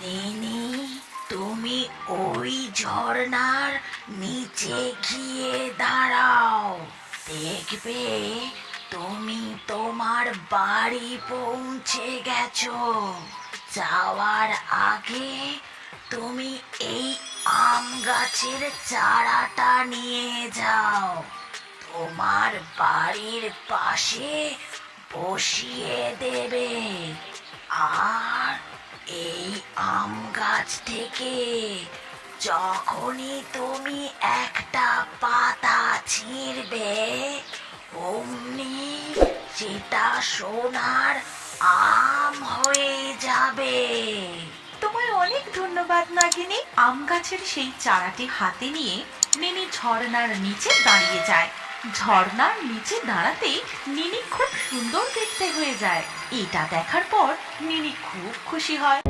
নিনি, তুমি ওই ঝর্ণার নিচে গিয়ে দাঁড়াও। দেখবে তুমি তোমার বাড়ি পৌঁছে গেছো। যাওয়ার আগে তুমি এই আম গাছের চারাটা নিয়ে যাও। তোমার বাড়ির পাশে বসিয়ে দেবে। আর এই আম গাছ থেকে যখনই তুমি একটা পাতা ছিঁড়বে, অমনি সেটা সোনার আম হয়ে যাবে। তোমায় অনেক ধন্যবাদ নাগিনী। আম গাছের সেই চারাটি হাতে নিয়ে নিনি ঝর্ণার নিচে দাঁড়িয়ে যায়। ঝর্ণার নিচে দাঁড়াতেই নিনি খুব সুন্দর দেখতে হয়ে যায়। এটা দেখার পর নিনি খুব খুশি হয়।